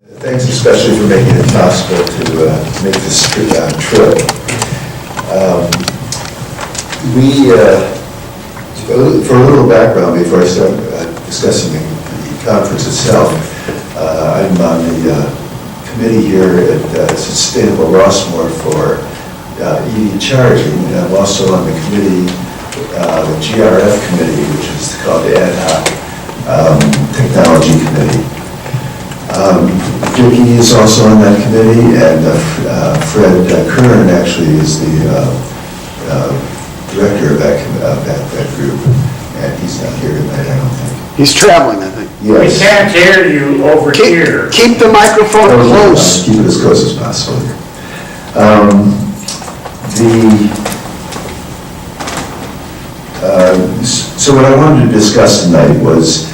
Thanks especially for making it possible to make this trip. For a little background before I start discussing the conference itself, I'm on the committee here at Sustainable Rossmoor for EV charging, and I'm also on the committee, the GRF committee, which is called the Ad Hoc Technology Committee. Vereeke is also on that committee, and Fred Kern actually is the director of that group, and he's not here tonight, I don't think. He's traveling, I think. Yes. We can't hear you over here. Keep the microphone close. Keep it as close as possible. So what I wanted to discuss tonight was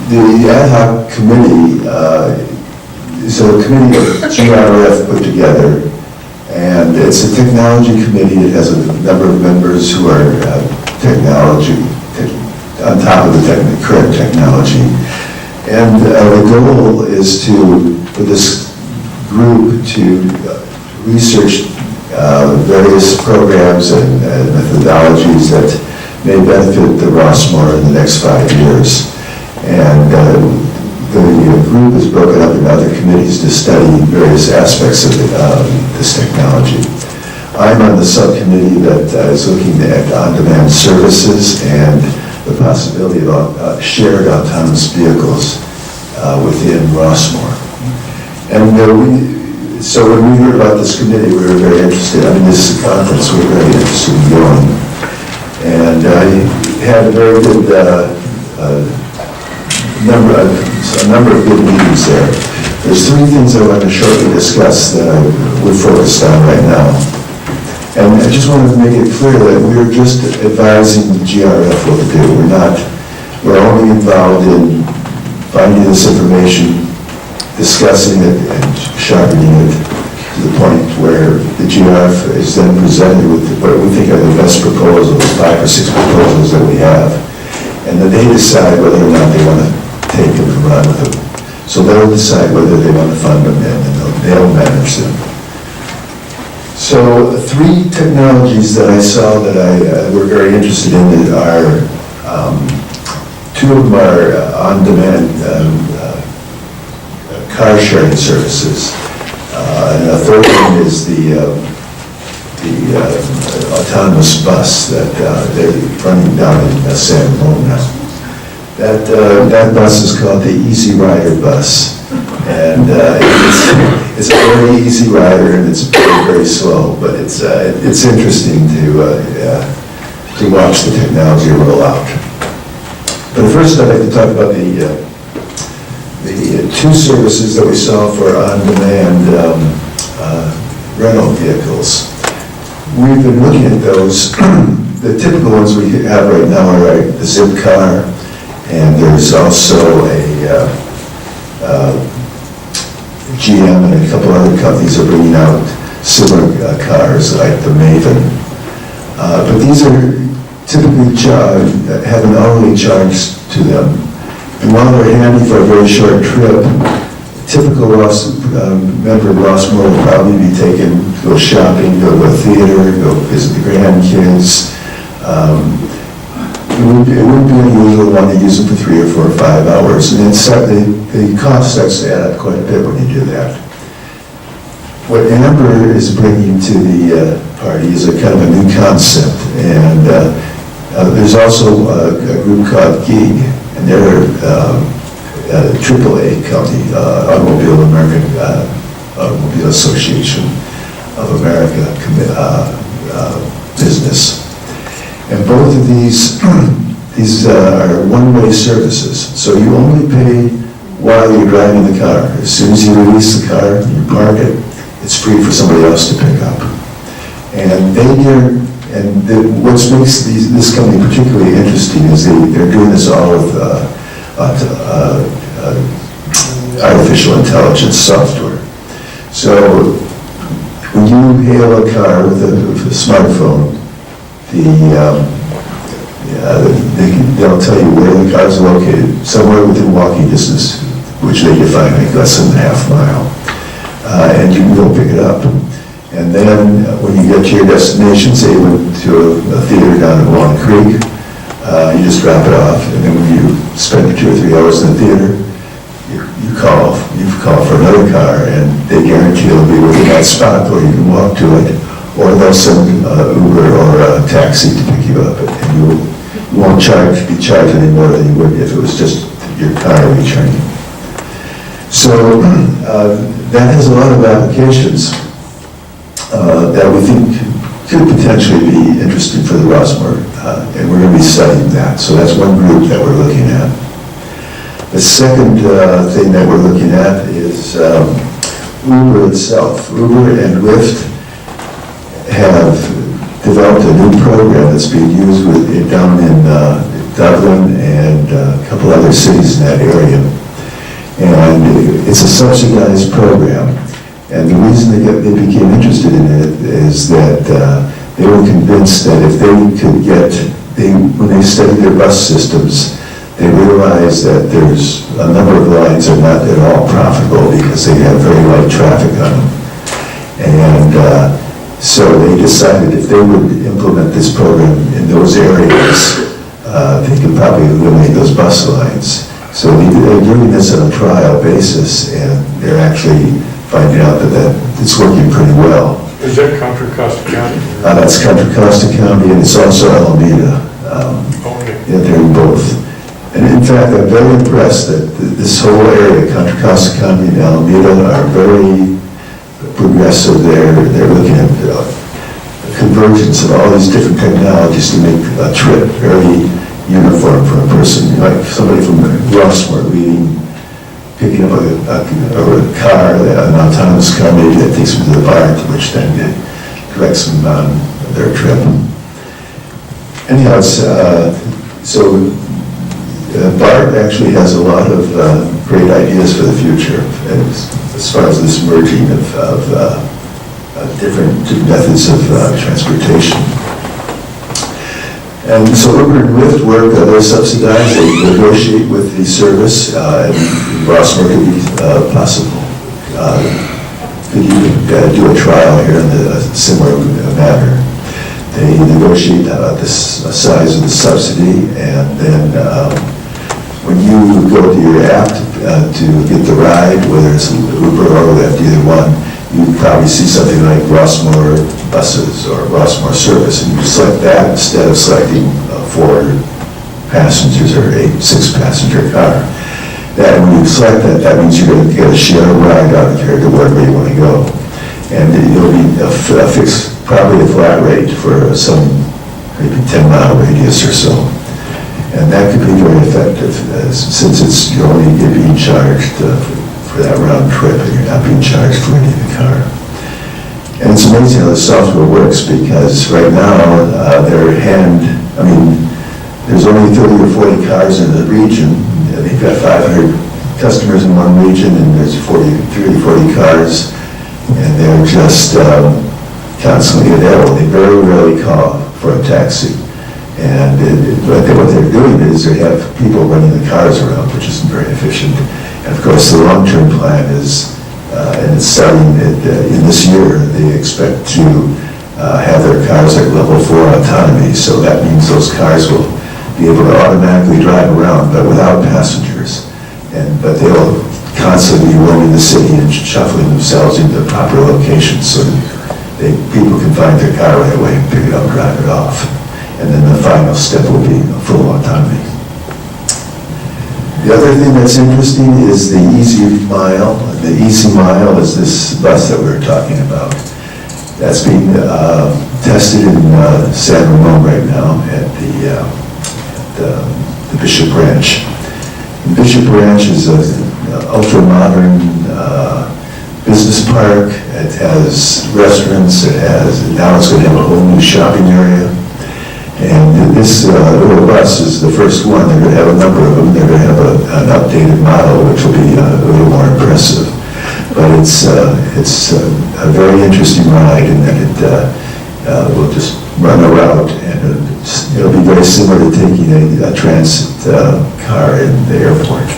the ad hoc committee is a committee that GRF put together, and it's a technology committee. It has a number of members who are on top of the current technology. And the goal is for this group to research various programs and methodologies that may benefit the Rossmoor in the next 5 years. And the group is broken up in other committees to study various aspects of this technology. I'm on the subcommittee that is looking at on-demand services and the possibility of shared autonomous vehicles within Rossmoor. And so when we heard about this committee, we were very interested. I mean, this conference, we were very interested in going. And I had a very good a number of good meetings there. There's three things I want to shortly discuss that we're focused on right now. And I just wanted to make it clear that we're just advising the GRF what to do. We're only involved in finding this information, discussing it, and sharpening it to the point where the GRF is then presented with what we think are the best proposals, 5 or 6 proposals that we have. And then they decide whether or not they want to take them and run with them. So they'll decide whether they want to fund them, and they'll manage them. So 3 technologies that I saw that we're very interested in are, 2 of them are on-demand car sharing services. And a third one is the autonomous bus that they're running down in San Ramon now. That bus is called the Easy Rider bus, and it's a very easy rider, and it's very, very slow, but it's interesting to watch the technology roll out. But first, I'd like to talk about the 2 services that we saw for on-demand rental vehicles. We've been looking at those. The typical ones we have right now are the Zip car, and there's also a GM and a couple other companies are bringing out similar cars like the Maven. But these are typically have an hourly charge to them. And while they're handy for a very short trip, typical member of Rossmoor will probably be go shopping, go to a theater, go visit the grandkids. It wouldn't be unusual to want to use them for 3 or 4 or 5 hours, and the cost starts to add up quite a bit when you do that. What Amber is bringing to the party is a kind of a new concept, and there's also a group called GIG, and they're a AAA company, Automobile Association of America business. And both of these are one-way services. So you only pay while you're driving the car. As soon as you release the car, you park it, it's free for somebody else to pick up. And what makes this company particularly interesting is they're doing this all with artificial intelligence software. So when you hail a car with a smartphone, they'll tell you where the car is located, somewhere within walking distance which they define like less than a half mile. And you can go pick it up. And then when you get to your destination, say you went to a theater down in Walnut Creek, you just drop it off, and then when you spend 2 or 3 hours in the theater, you call for another car, and they guarantee it'll be within that spot, or you can walk to it, or they'll send Uber or a taxi to pick you up, and you won't be charged any more than you would if it was just your car returning. So that has a lot of applications that we think could potentially be interesting for the Rossmoor, and we're going to be studying that. So that's one group that we're looking at. The second thing that we're looking at is Uber itself. Uber and Lyft have developed a new program that's being used down in Dublin and a couple other cities in that area. And it's a subsidized program. And the reason they became interested in it is that they were convinced that if they could when they studied their bus systems, they realized that there's a number of lines that are not at all profitable because they have very light traffic on them. And so they decided if they would implement this program in those areas, they could probably eliminate those bus lines. So they're doing this on a trial basis, and they're actually finding out that it's working pretty well. Is that Contra Costa County? That's Contra Costa County, and it's also Alameda. Okay. Yeah, they're in both. And in fact, I'm very impressed that this whole area, Contra Costa County and Alameda, are very progressive. They're looking at convergence of all these different technologies to make a trip very uniform for a person. Like somebody from Rossmoor picking up a car, an autonomous car maybe that takes them to the bar, which then directs them on their trip. Anyhow, so BART actually has a lot of great ideas for the future as far as this merging of different methods of transportation. And so Uber and Lyft work, they're subsidized, they negotiate with the service, and Rossmoor could be possible. Could even do a trial here in a similar manner. They negotiate the size of the subsidy, and then when you go to your app to get the ride, whether it's Uber or Lyft, either one, you probably see something like Rossmoor buses or Rossmoor service, and you select that instead of selecting a 4 passengers or a 6-passenger car. That when you select that, that means you're going to get a share ride out of here to wherever you want to go. And it'll be a fixed, probably a flat rate for some maybe 10-mile radius or so. And that could be very effective since you're only being charged for that round trip, and you're not being charged for any of the car. And it's amazing how the software works, because right now there's only 30 or 40 cars in the region. They've got 500 customers in one region, and there's 30, 40 cars, and they're just constantly available. They very rarely call for a taxi. And what they're doing is they have people running the cars around, which isn't very efficient. And of course, the long-term plan is, and it's starting in this year, they expect to have their cars at level 4 autonomy. So that means those cars will be able to automatically drive around, but without passengers. But they'll constantly be roaming the city and shuffling themselves into the proper locations so that people can find their car right away and pick it up and drive it off. And then the final step will be full autonomy. The other thing that's interesting is the Easy Mile. The Easy Mile is this bus that we were talking about. That's being tested in San Ramon right now at the Bishop Ranch. And Bishop Ranch is an ultra-modern business park. It has restaurants. Now it's going to have a whole new shopping area. And this little bus is the first one. They're going to have a number of them. They're going to have an updated model, which will be a little more impressive. But it's a very interesting ride, in that it will just run a route, and it'll be very similar to taking a transit car in the airport.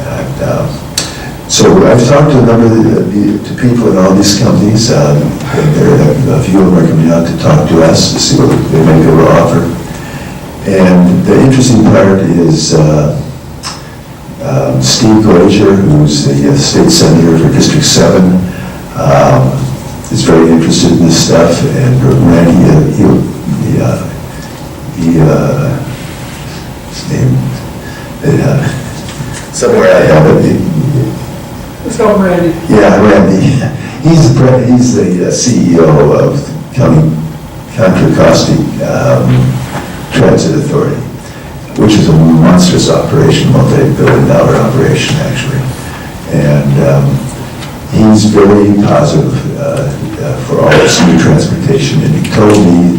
And So I've talked to a number of to people in all these companies, and a few of them are coming out to talk to us to see what they may be able to offer. And the interesting part is Steve Glazier, who's the state senator for District 7, is very interested in this stuff, and Randy, his name, somewhere I have it. Let's go, Randy. Yeah, Randy. He's the CEO of Contra Costa Transit Authority, which is a monstrous operation, multi-billion-dollar operation, actually. And he's very positive for all this new transportation, and he told me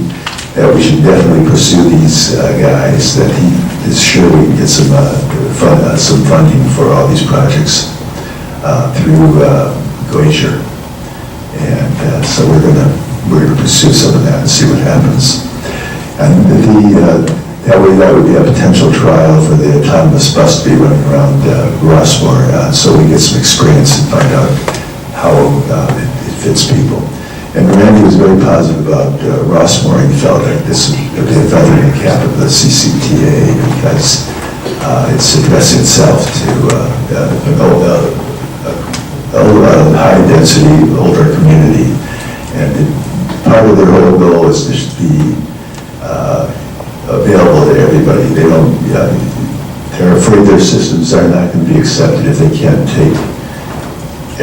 that we should definitely pursue these guys, that he is sure we can get some funding for all these projects through Glacier. And so we're gonna pursue some of that and see what happens. And that would be a potential trial for the autonomous bus to be running around Rossmoor, so we get some experience and find out how it fits people. And Randy was very positive about Rossmoor. He felt like this would be a feather in the cap of the CCTA because it's addressing itself to a high-density, older community. And part of their whole goal is to be available to everybody. They're afraid their systems are not going to be accepted if they can't take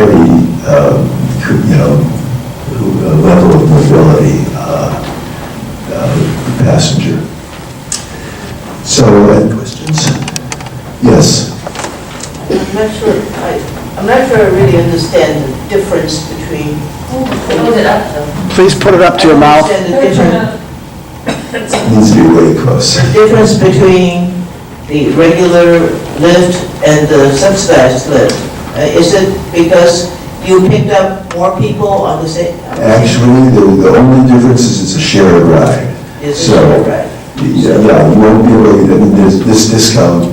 every, level of mobility passenger. So, questions? Yes. I'm not sure I really understand the difference between. Hold it up, though. Please put it up to your mouth. I understand It needs to be way close. the difference between the regular lift and the subsidized lift. Is it because you picked up more people on the same? Actually, the only difference is it's a shared ride. It's a So, shared ride. Yeah, you won't be able to, I mean, this discount,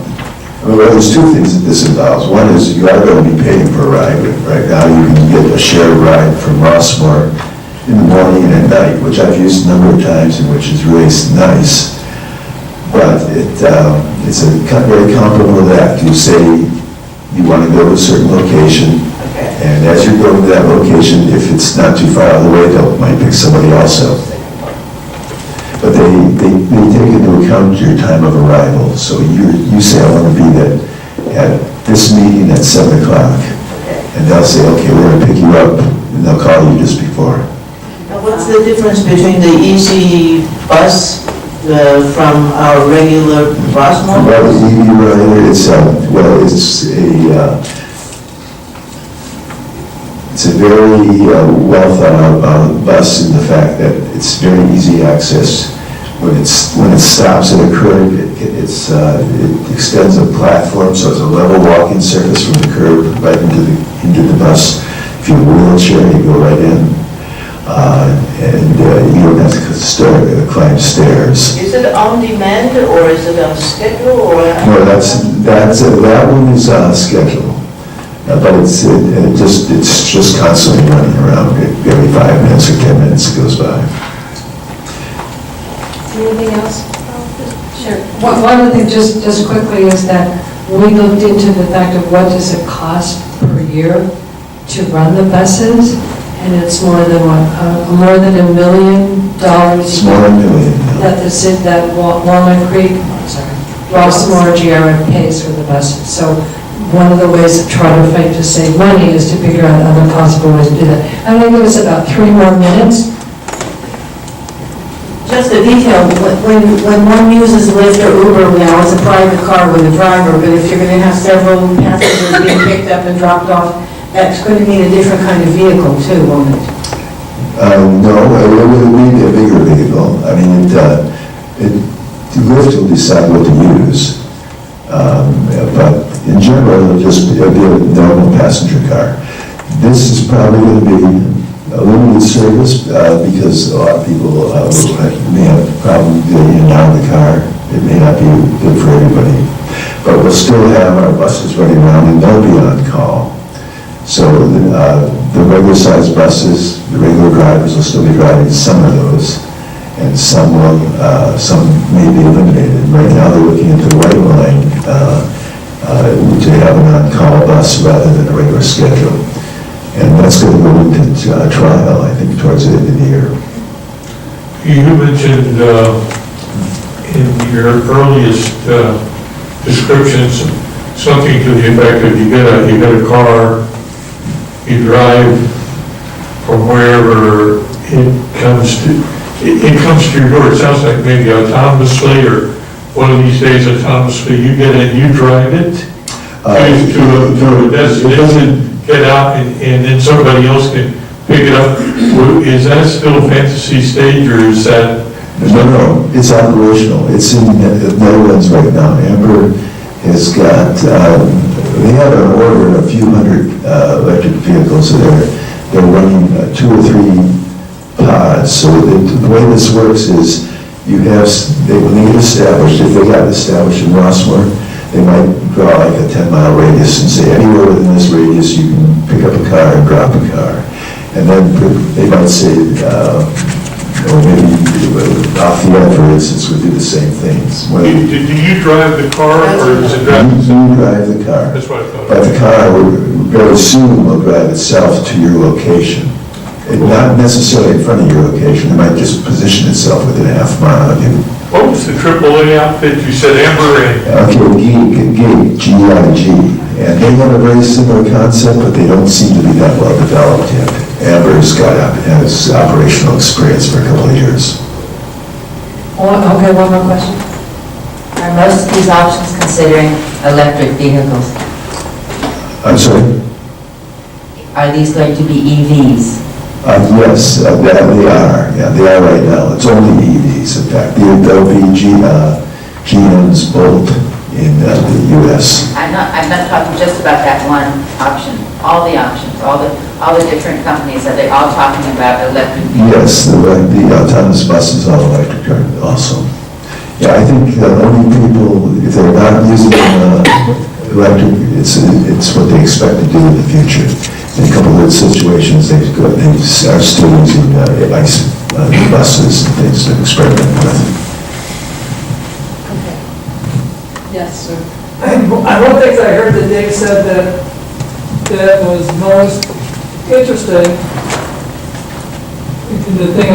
there's two things that this involves. One is you are going to be paying for a ride. Right now, you can get a shared ride from Rossmoor in the morning and at night, which I've used a number of times and which is really nice. But it's very comparable to that. You say you want to go to a certain location, and as you're going to that location, if it's not too far out of the way, they might pick somebody else up. But they take into account your time of arrival. So you say, I want to be at this meeting at 7 o'clock. And they'll say, okay, we're going to pick you up, and they'll call you just before. Now, what's the difference between the easy bus from our regular Rossmoor? Well, the EV rider, it's a very well thought out bus in the fact that it's very easy access. When it stops at a curb, it extends a platform, so it's a level walking surface from the curb right into the bus. If you're in a wheelchair, you go right in, and you don't have to climb stairs. Is it on demand or is it on schedule or? No, that one is on schedule. But it's just constantly running around. Every 5 minutes or 10 minutes it goes by. Anything else? Sure. One of the things, just quickly, is that we looked into the fact of what does it cost per year to run the buses, and it's more than $1 million. It's more than $1 million. That Walnut Creek, Rossmoor GRM pays for the buses. So one of the ways to try to fight to save money is to figure out other possible ways to do that. I'm going to give us about 3 more minutes. Just a detail, when one uses Lyft or Uber now, it's a private car with a driver, but if you're going to have several passengers being picked up and dropped off, that's going to need a different kind of vehicle too, won't it? No, it would be a bigger vehicle. I mean, Lyft will decide what to use. But in general, it'll be a normal passenger car. This is probably going to be a limited service because a lot of people may have a problem getting in and out of the car. It may not be good for everybody. But we'll still have our buses running around and they'll be on call. So the regular sized buses, the regular drivers will still be driving some of those, and some may be eliminated. Right now, they're looking into the white line to have an on-call bus rather than a regular schedule. And that's going to go into trial, I think, towards the end of the year. You mentioned in your earliest descriptions, something to the effect of you get a car, you drive from wherever it comes to your door. It sounds like maybe autonomously, or one of these days autonomously, you get it, you drive it to a destination, get out, and then somebody else can pick it up. Is that still fantasy stage, or is that? No, it's operational. It's in the Netherlands right now. Amber has got, they have an order of a few hundred electric vehicles. They're running 2 or 3 pods. So the way this works is when they get established, if they got established in Rossmoor, they might draw like a 10-mile radius and say anywhere within this radius you can pick up a car and drop a car. And then they might say, or maybe off the end, for instance, would do the same things. Do you drive the car, or is it You drive the car. That's what I thought. But the car very soon will drive itself to your location. Not necessarily in front of your location, it might just position itself within a half mile of you. What was the AAA outfit? You said Amber and... Okay, G-I-G. And they have a very similar concept, but they don't seem to be that well developed yet. Amber's has operational experience for a couple of years. Okay, one more question. Are most of these options considering electric vehicles? I'm sorry? Are these going to be EVs? Yes, they are. Yeah, they are right now. It's only EVs, in fact. There'll be GM's Bolt in the U.S. I'm not talking just about that one option. All the options, all the different companies, are they all talking about electric vehicles? Yes, the autonomous buses are electric also. Yeah, I think only people, if they're not using electric, it's what they expect to do in the future. In a couple of situations, they are still using ICE buses and things to experiment with. Yes, sir. One of the things I heard that Dave said that was most interesting, the thing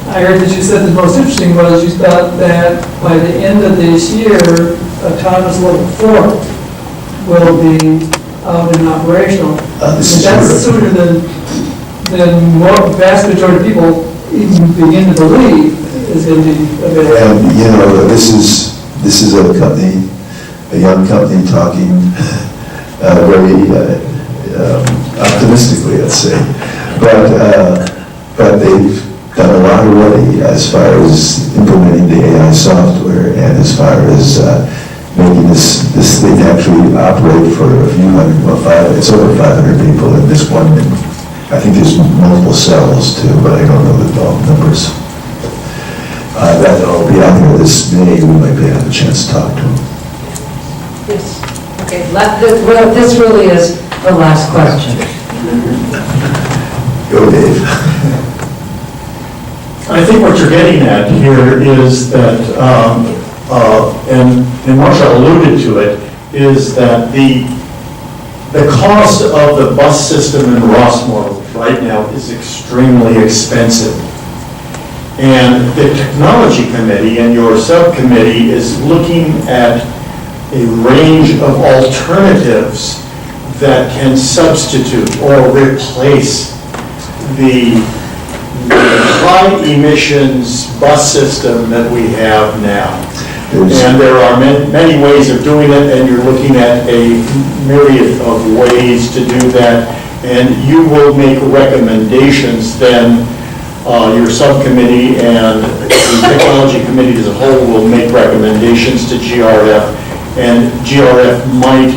I heard that you said the most interesting was you thought that by the end of this year, autonomous level 4 will be out and operational. That's sooner than vast majority of people even begin to believe is going to be available. And this is a young company talking very optimistically, let's say. But they've done a lot already as far as implementing the AI software and as far as making this thing actually operate for a few hundred, it's over 500 people in this one. And I think there's multiple cells too, but I don't know the numbers. That'll be out here this May. We might have a chance to talk to them. Yes. Okay, this really is the last question. Go, Dave. I think what you're getting at here is that, and Marcia alluded to it, is that the cost of the bus system in Rossmoor right now is extremely expensive. And the technology committee and your subcommittee is looking at a range of alternatives that can substitute or replace the high emissions bus system that we have now. And there are many ways of doing it, and you're looking at a myriad of ways to do that. And you will make recommendations then, your subcommittee and the technology committee as a whole will make recommendations to GRF, and GRF might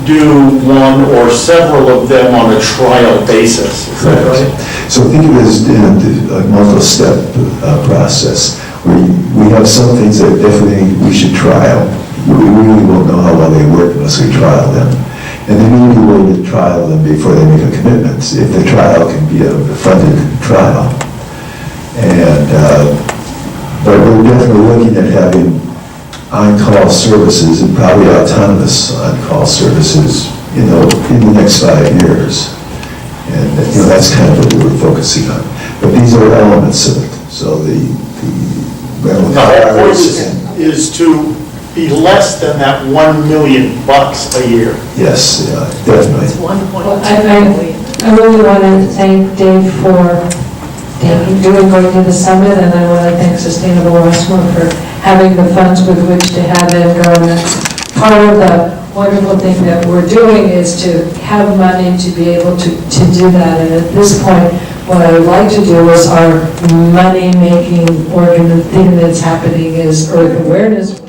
do one or several of them on a trial basis. Is that right? So think of it as a multi-step process. We have some things that definitely we should trial. We really won't know how well they work unless we trial them. And they may be willing to trial them before they make a commitment, if the trial can be a funded trial. And, but we're definitely looking at having on-call services and probably autonomous on-call services, in the next 5 years. And, that's kind of what we were focusing on. But these are elements of it, so the rental No, our cars voice and- is to be less than that $1 million a year. yes, yeah, definitely. Well, I really want to thank Dave for going to the summit, and I want to thank Sustainable Rossmoor for having the funds with which to have them go. And part of the wonderful thing that we're doing is to have money to be able to do that. And at this point, what I would like to do is our money-making thing that's happening is Earth Awareness